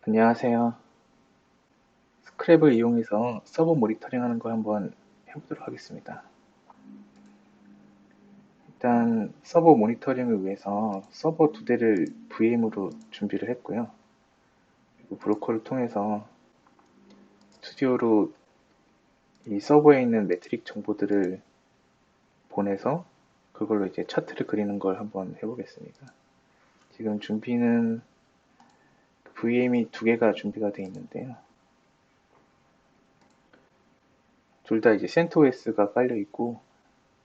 안녕하세요. 스크랩을 이용해서 서버 모니터링 하는 거 한번 해보도록 하겠습니다. 일단 서버 모니터링을 위해서 서버 두 대를 VM으로 준비를 했고요. 그리고 브로커를 통해서 스튜디오로 이 서버에 있는 매트릭 정보들을 보내서 그걸로 이제 차트를 그리는 걸 한번 해보겠습니다. 지금 준비는 VM이 두 개가 준비가 되어 있는데요. 둘 다 이제 CentOS가 깔려 있고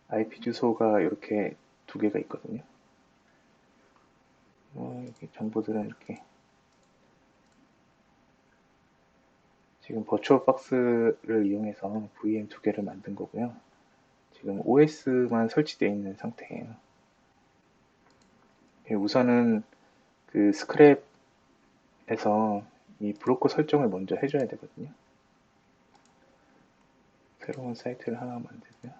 IP 주소가 이렇게 두 개가 있거든요. 여기 정보들은 이렇게 지금 버추얼 박스를 이용해서 VM 두 개를 만든 거고요. 지금 OS만 설치되어 있는 상태예요. 우선은 그 스크랩에서 이 브로커 설정을 먼저 해줘야 되거든요. 새로운 사이트를 하나 만들고요.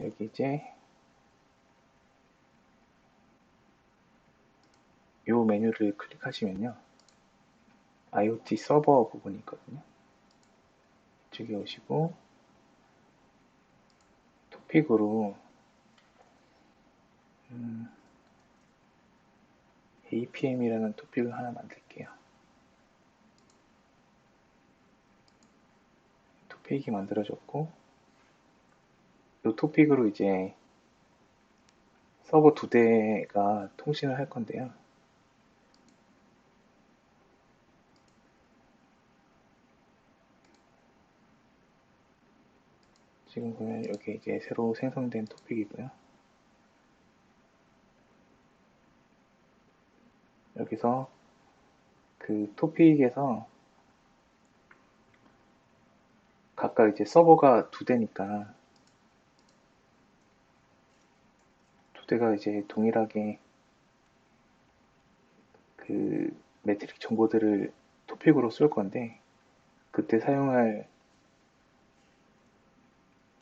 여기 이제 이 메뉴를 클릭하시면요. IoT 서버 부분이 있거든요. 이쪽에 오시고 토픽으로 APM이라는 토픽을 하나 만들게요. 토픽이 만들어졌고 이 토픽으로 이제 서버 두 대가 통신을 할 건데요. 지금 보면 여기 이제 새로 생성된 토픽이고요. 여기서 그 토픽에서 각각 이제 서버가 두 대니까 두 대가 이제 동일하게 그 매트릭 정보들을 토픽으로 쏠 건데 그때 사용할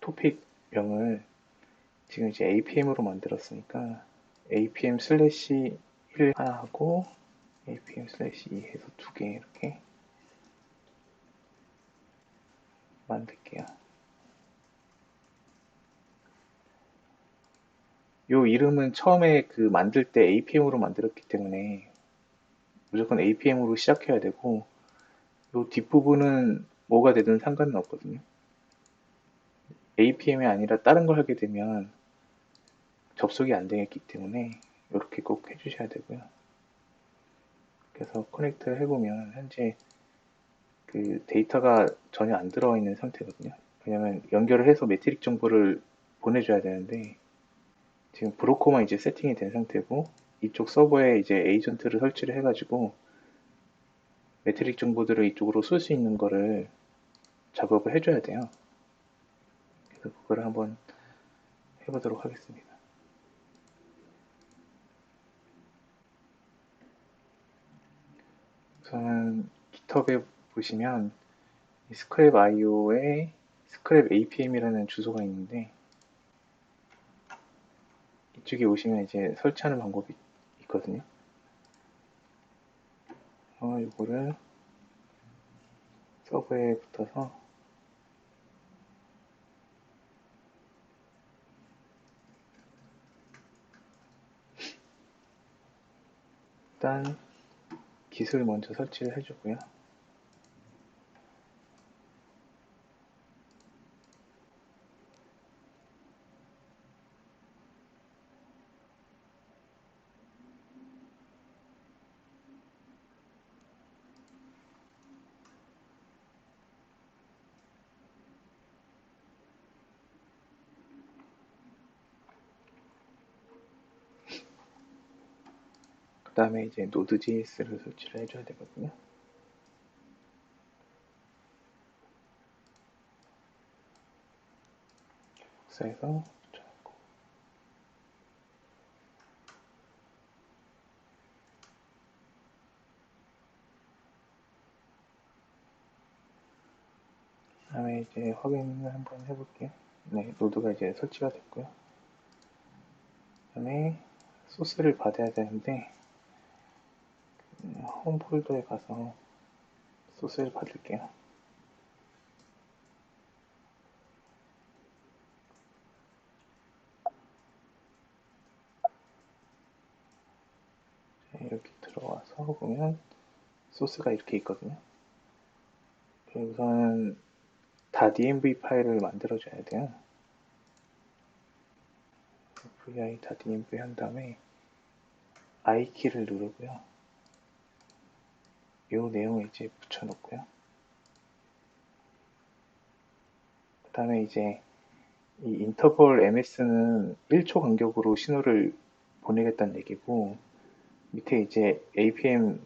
토픽명을 지금 이제 APM으로 만들었으니까 APM 슬래시 1 하나 하고 APM 슬래시 2 해서 두 개 이렇게 만들게요. 요 이름은 처음에 그 만들 때 APM으로 만들었기 때문에 무조건 APM으로 시작해야 되고 요 뒷부분은 뭐가 되든 상관은 없거든요. APM이 아니라 다른 걸 하게 되면 접속이 안 되겠기 때문에 이렇게 꼭 해주셔야 되고요. 그래서 커넥트를 해보면 현재 그 데이터가 전혀 안 들어와 있는 상태거든요. 왜냐면 연결을 해서 매트릭 정보를 보내줘야 되는데 지금 브로커만 이제 세팅이 된 상태고 이쪽 서버에 이제 에이전트를 설치를 해가지고 매트릭 정보들을 이쪽으로 쏠 수 있는 거를 작업을 해줘야 돼요. 그래서 그거를 한번 해보도록 하겠습니다. 우선 GitHub에 보시면 스크랩 IO에 스크랩 APM이라는 주소가 있는데 이쪽에 오시면 이제 설치하는 방법이 있거든요. 이거를 서버에 붙어서 일단 기술 먼저 설치를 해주고요. 그 다음에 이제 노드.js를 설치를 해줘야 되거든요. 복사해서 다음에 이제 확인을 한번 해볼게요. 네, 노드가 이제 설치가 됐고요. 그다음에 소스를 받아야 되는데 홈 폴더에 가서 소스를 받을게요. 이렇게 들어와서 보면 소스가 이렇게 있거든요. 우선 다 DMV 파일을 만들어줘야 돼요. vi 다 DMV 한 다음에 I 키를 누르고요. 이 내용을 이제 붙여놓고요. 그 다음에 이제 이 인터벌 MS는 1초 간격으로 신호를 보내겠다는 얘기고, 밑에 이제 APM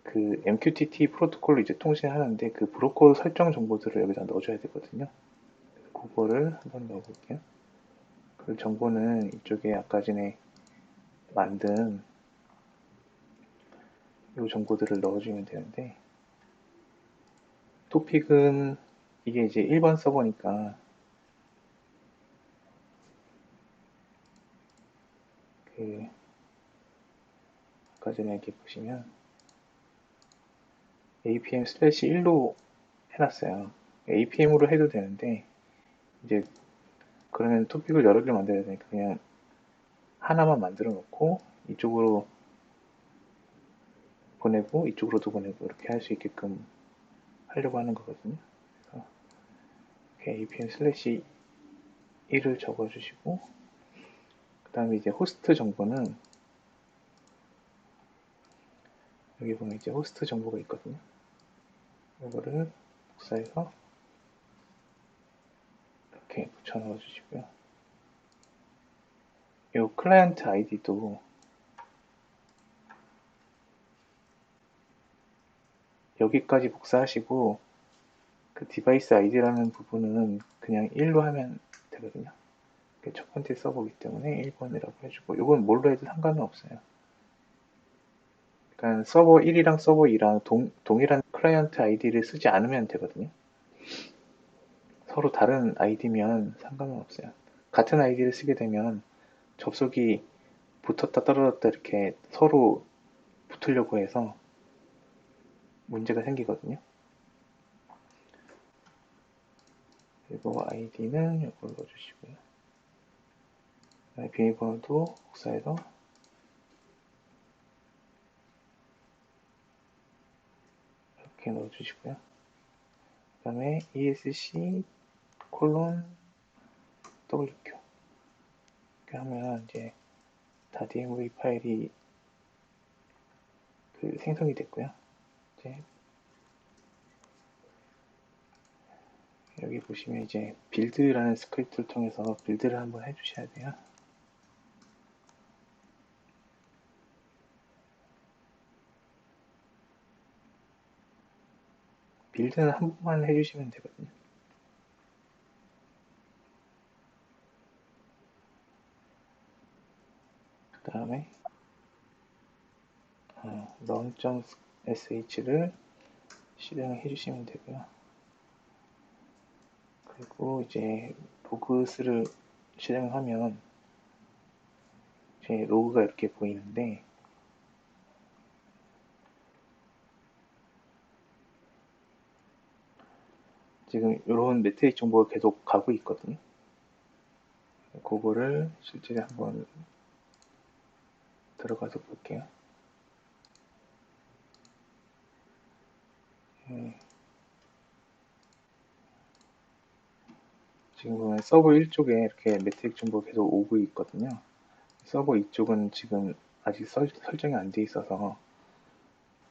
그 MQTT 프로토콜로 이제 통신하는데 그 브로커 설정 정보들을 여기다 넣어줘야 되거든요. 그거를 한번 넣어볼게요. 그 정보는 이쪽에 아까 전에 만든 이 정보들을 넣어주면 되는데, 토픽은 이게 이제 1번 서버니까 그 아까 전에 이렇게 보시면 apm/1로 해놨어요. apm으로 해도 되는데 이제 그러면 토픽을 여러 개를 만들어야 되니까 그냥 하나만 만들어 놓고 이쪽으로 보내고 이쪽으로도 보내고 이렇게 할 수 있게끔 하려고 하는 거거든요. 그래서 apm/1을 적어주시고 그 다음에 이제 호스트 정보는 여기 보면 이제 호스트 정보가 있거든요. 이거를 복사해서 이렇게 붙여 넣어 주시고요. 이 클라이언트 아이디도 여기까지 복사하시고 그 디바이스 아이디라는 부분은 그냥 1로 하면 되거든요. 첫 번째 서버이기 때문에 1번이라고 해주고 이건 뭘로 해도 상관은 없어요. 그러니까 서버 1이랑 서버 2랑 동일한 클라이언트 아이디를 쓰지 않으면 되거든요. 서로 다른 아이디면 상관은 없어요. 같은 아이디를 쓰게 되면 접속이 붙었다 떨어졌다 이렇게 서로 붙으려고 해서 문제가 생기거든요. 그리고 아이디는 이걸 넣어주시고요. 비밀번호도 복사해서 이렇게 넣어주시고요. 그 다음에 esc 콜론 wq 이렇게 하면 이제 다 DMV 파일이 그 생성이 됐고요. 이제 여기 보시면 이제 빌드라는 스크립트를 통해서 빌드를 한번 해주셔야 돼요. 빌드는 한 번만 해주시면 되거든요. 그 다음에 run.sh를 실행을 해주시면 되고요. 그리고 이제 로그스를 실행하면 제 로그가 이렇게 보이는데 지금 이런 매트릭 정보가 계속 가고 있거든요. 그거를 실제로 한번 들어가서 볼게요. 지금 보면 서버 1쪽에 이렇게 매트릭 정보가 계속 오고 있거든요. 서버 2쪽은 지금 아직 설정이 안 돼 있어서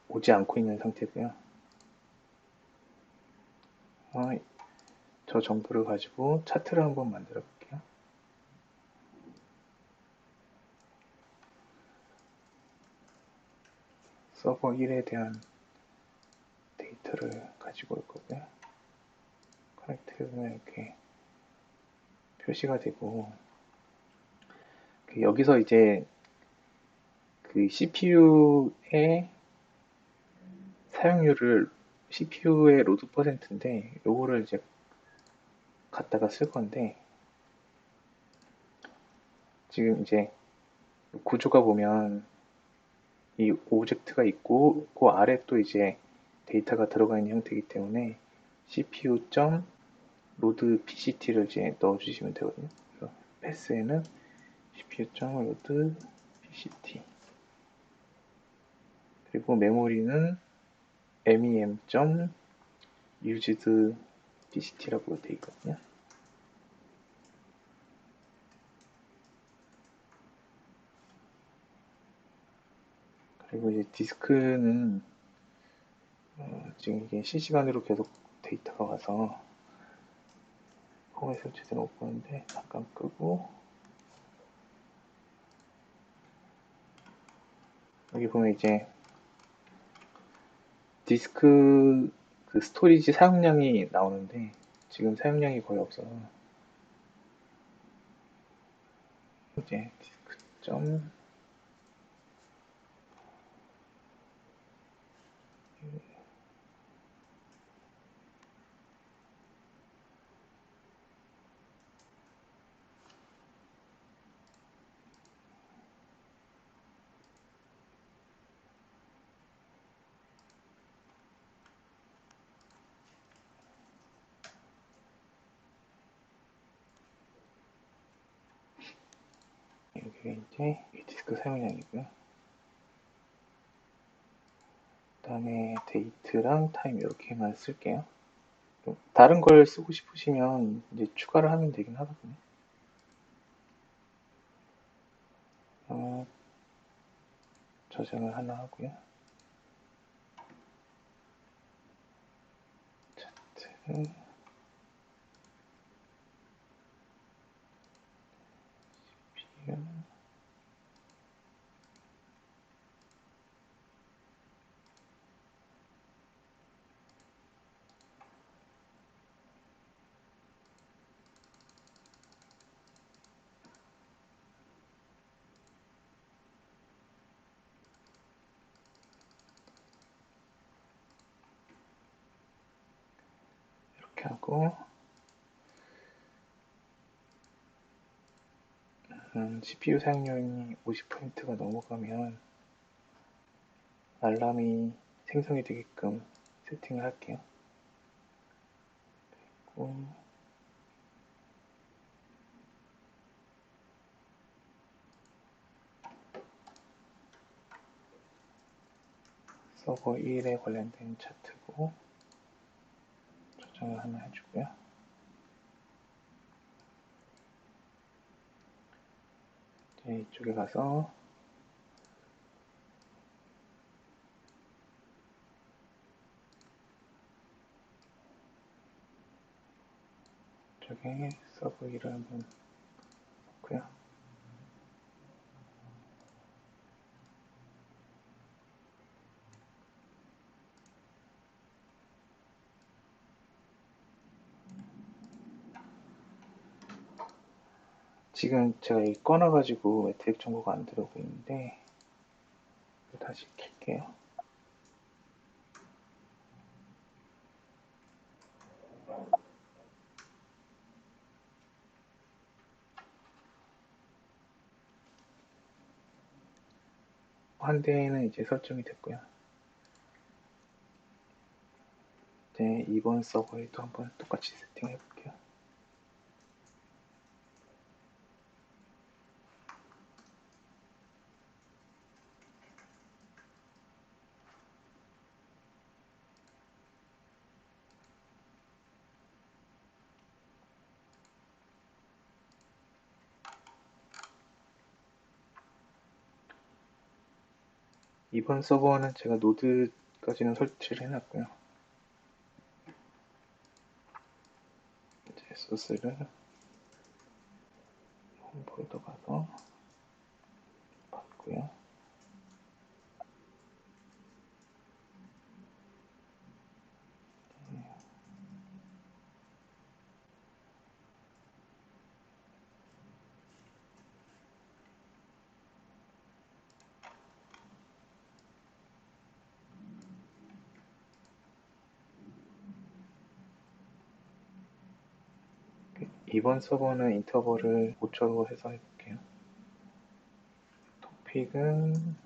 오지 않고 있는 상태고요. 저 정보를 가지고 차트를 한번 만들어 볼게요. 서버 1에 대한 데이터를 가지고 올 거고요. 커넥트 해보면 이렇게 표시가 되고 여기서 이제 그 CPU의 사용률을 CPU의 로드 퍼센트인데 요거를 이제 갖다가 쓸 건데 지금 이제 구조가 보면 이 오브젝트가 있고 그 아래 또 이제 데이터가 들어가 있는 형태이기 때문에 cpu.load pct를 이제 넣어주시면 되거든요. 그래서 패스에는 cpu.load pct 그리고 메모리는 mem.used pct라고 되어 있거든요. 그리고 이제 디스크는 지금 이게 실시간으로 계속 데이터가 와서 홈에서 제대로 못 보는데 잠깐 끄고 여기 보면 이제 디스크 그 스토리지 사용량이 나오는데 지금 사용량이 거의 없어서 이제 디스크 점 여기가 이제 디스크 사용량이고요. 그 다음에 데이트랑 타임 이렇게만 쓸게요. 다른 걸 쓰고 싶으시면 이제 추가를 하면 되긴 하거든요. 저장을 하나 하고요. 차트 이렇게 하고 CPU 사용량이 50%가 넘어가면 알람이 생성이 되게끔 세팅을 할게요. 그리고 서버 1에 관련된 차트고 저장을 하나 해주고요. 이제 이쪽에 가서 이쪽에 서버 1을 한번 넣고요. 지금 제가 이 꺼놔가지고 매트릭 정보가 안 들어오고 있는데 다시 켤게요. 한 대는 이제 설정이 됐고요. 이제 이번 서버에도 한번 똑같이 세팅해 볼게요. 이번 서버는 제가 노드까지는 설치를 해놨고요. 이제 소스를 홈 폴더 가서 받고요. 이번 서버는 인터벌을 5초로 해서 해볼게요. 토픽은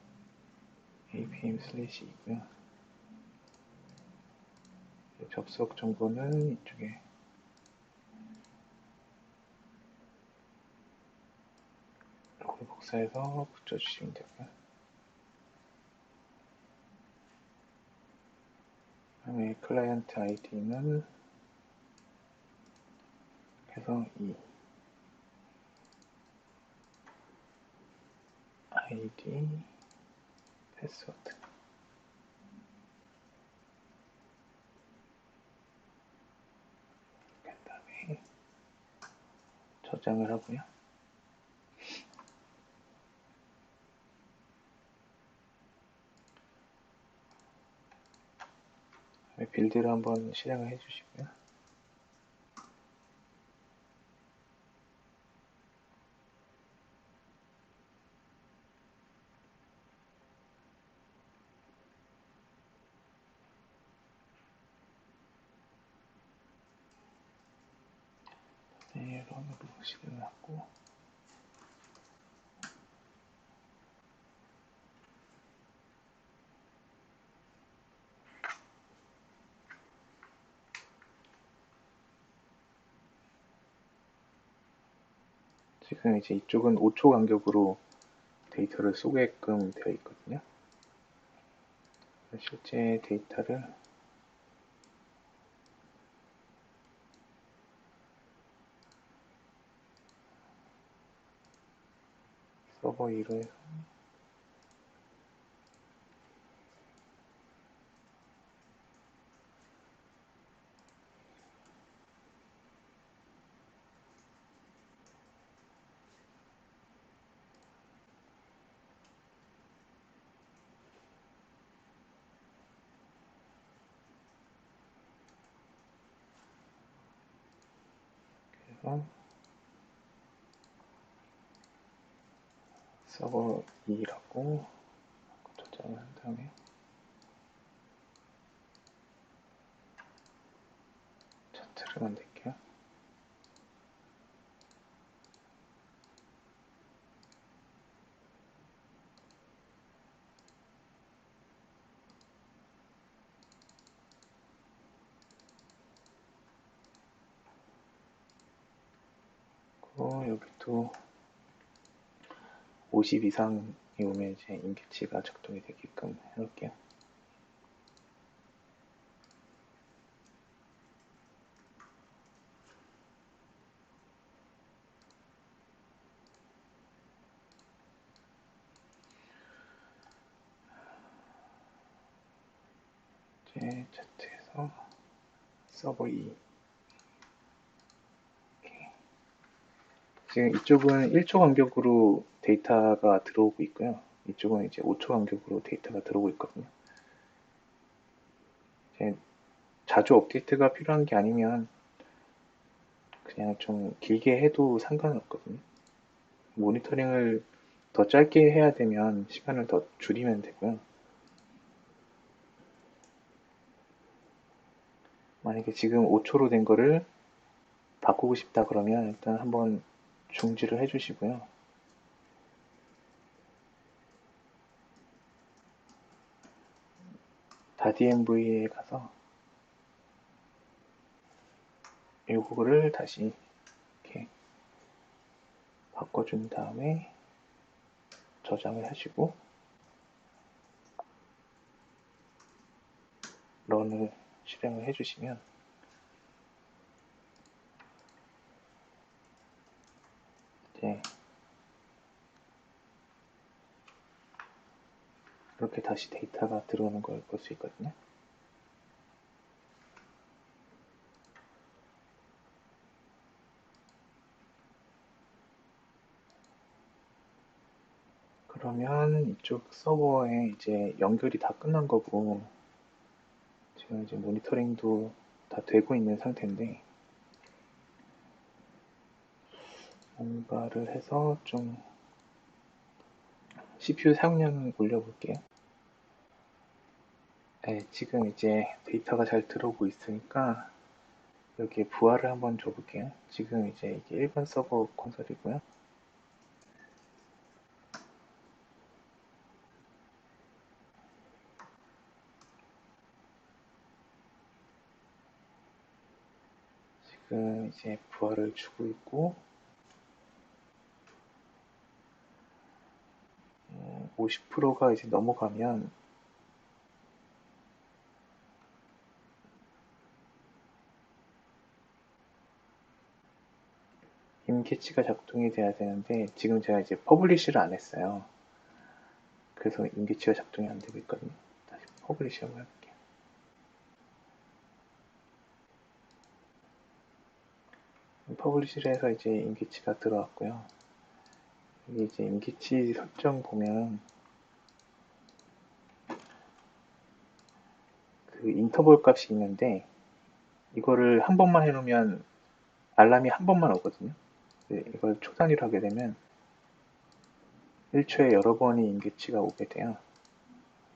apm/이고요. 접속 정보는 이쪽에 로컬 복사해서 붙여주시면 되고요. 그다음에 클라이언트 아이디는 해서 이 아이디 패스워드 그 다음에 저장을 하고요. 빌드를 한번 실행을 해주시고요. 네, 런으로 실행을 하고 지금 이제 이쪽은 5초 간격으로 데이터를 쏘게끔 되어 있거든요. 실제 데이터를 서버 2로 해서 해서 서버 2라고 저장을 한 다음에 차트를 만들게요. 여기 또 50 이상이 오면 이제 인계치가 작동이 되게끔 해놓을게요. 이제 차트에서 서버 2 지금 이쪽은 1초 간격으로 데이터가 들어오고 있고요. 이쪽은 이제 5초 간격으로 데이터가 들어오고 있거든요. 이제 자주 업데이트가 필요한 게 아니면 그냥 좀 길게 해도 상관없거든요. 모니터링을 더 짧게 해야 되면 시간을 더 줄이면 되고요. 만약에 지금 5초로 된 거를 바꾸고 싶다 그러면 일단 한번 중지를 해주시고요. 다DMV에 가서 요거를 다시 이렇게 바꿔준 다음에 저장을 하시고 런을 실행을 해주시면 이제 이렇게 다시 데이터가 들어오는 걸 볼 수 있거든요. 그러면 이쪽 서버에 이제 연결이 다 끝난 거고 지금 이제 모니터링도 다 되고 있는 상태인데 뭔가를 해서 좀 CPU 사용량 올려볼게요. 네, 지금 이제 데이터가 잘 들어오고 있으니까 여기에 부하를 한번 줘볼게요. 지금 이제 이게 1번 서버 콘솔이고요. 지금 이제 부하를 주고 있고 50%가 이제 넘어가면 임캐치가 작동이 돼야 되는데 지금 제가 이제 퍼블리시를 안 했어요. 그래서 임캐치가 작동이 안 되고 있거든요. 다시 퍼블리시 한번 해볼게요. 퍼블리시를 해서 이제 임캐치가 들어왔고요. 여기 이제 임캐치 설정 보면 그 인터벌 값이 있는데 이거를 한 번만 해놓으면 알람이 한 번만 오거든요. 이걸 초단위로 하게 되면 1초에 여러 번이 임계치가 오게 돼요.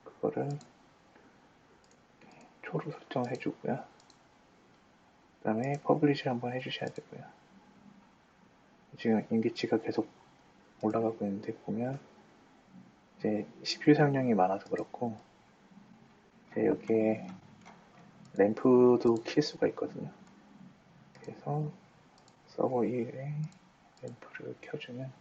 그거를 초로 설정을 해주고요. 그 다음에 퍼블리시 한번 해주셔야 되고요. 지금 임계치가 계속 올라가고 있는데 보면 이제 CPU 사용량이 많아서 그렇고 이제 여기에 램프도 킬 수가 있거든요. 그래서 서버 1에 램프를 켜주면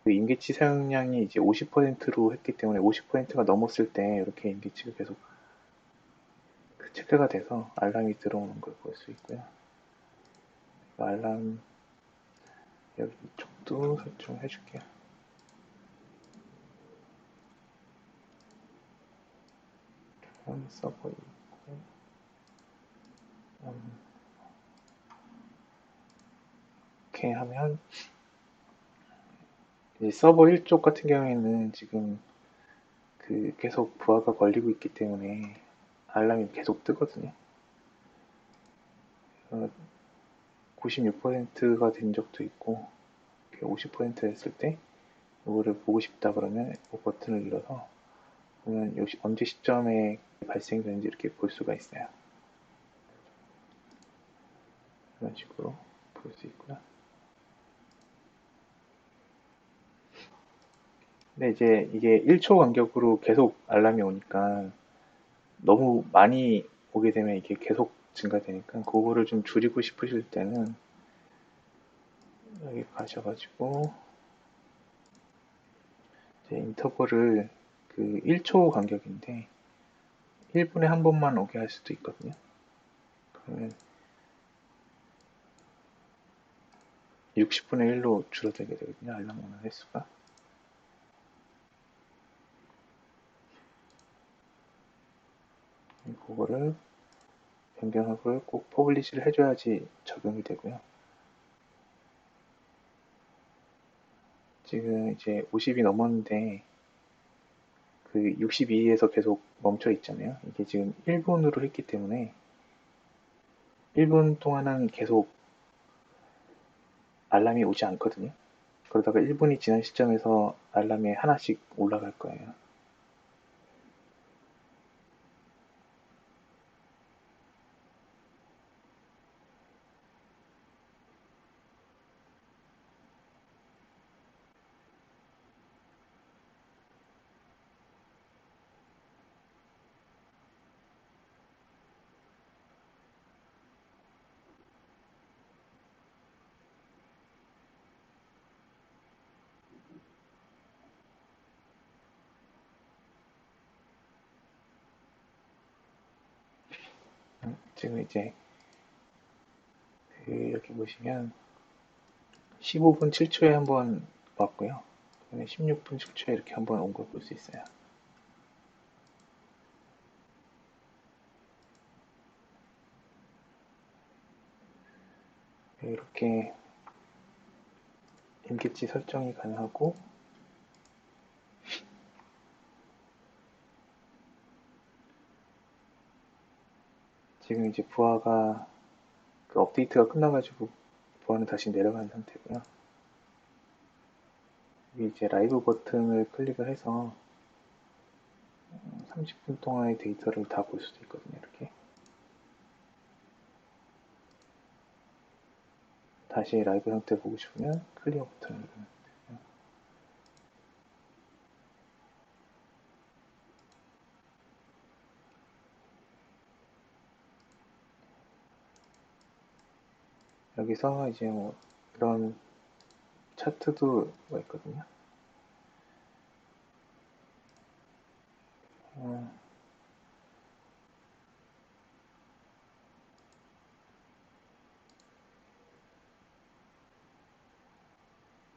그 임계치 사용량이 이제 50%로 했기 때문에 50%가 넘었을 때 이렇게 임계치가 계속 체크가 돼서 알람이 들어오는 걸 볼 수 있고요. 알람 여기 이쪽도 설정해 줄게요. 서버 있고 이렇게 하면 이제 서버 1쪽 같은 경우에는 지금 그 계속 부하가 걸리고 있기 때문에 알람이 계속 뜨거든요. 96%가 된 적도 있고 50% 했을 때 이거를 보고 싶다 그러면 이 버튼을 눌러서 보면 언제 시점에 발생되는지 이렇게 볼 수가 있어요. 이런 식으로 볼 수 있고요. 근데 이제 이게 1초 간격으로 계속 알람이 오니까 너무 많이 오게 되면 이게 계속 증가되니까 그거를 좀 줄이고 싶으실 때는 여기 가셔가지고 이제 인터벌을 그 1초 간격인데 1분에 한 번만 오게 할 수도 있거든요. 그러면 60분의 1로 줄어들게 되거든요. 알람 오는 횟수가. 그거를 변경하고 꼭 퍼블리시를 해줘야지 적용이 되고요. 지금 이제 50이 넘었는데 그 62에서 계속 멈춰 있잖아요. 이게 지금 1분으로 했기 때문에 1분 동안은 계속 알람이 오지 않거든요. 그러다가 1분이 지난 시점에서 알람이 하나씩 올라갈 거예요. 지금 이제 그 여기 보시면 15분 7초에 한번 왔고요. 16분 7초에 이렇게 한번 온 걸 볼 수 있어요. 이렇게 임계치 설정이 가능하고 지금 이제 부하가 그 업데이트가 끝나가지고 부하는 다시 내려간 상태고요. 여기 이제 라이브 버튼을 클릭을 해서 30분 동안의 데이터를 다 볼 수도 있거든요. 이렇게 다시 라이브 형태 보고 싶으면 클리어 버튼을 누르면 되고요. 여기서 이제 뭐 이런 차트도 있거든요.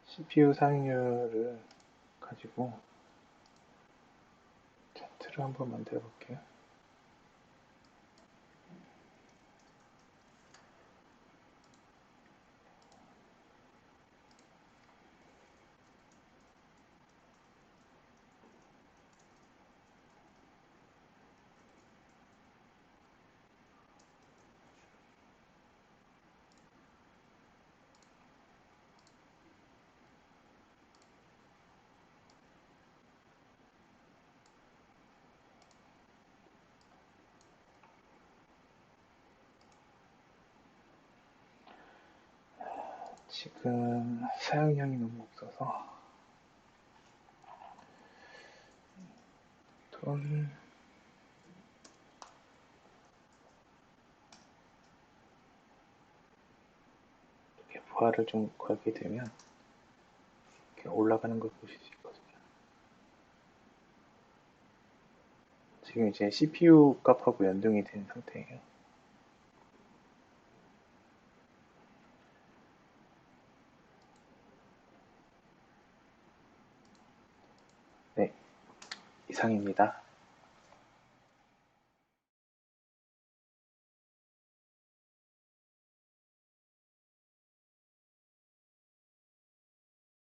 CPU 사용률을 가지고 차트를 한번 만들어 볼게요. 지금 사용량이 너무 없어서 돈 이렇게 부하를 좀 걸게 되면 이렇게 올라가는 걸 보실 수 있거든요. 지금 이제 CPU 값하고 연동이 된 상태예요. 네, 이상입니다.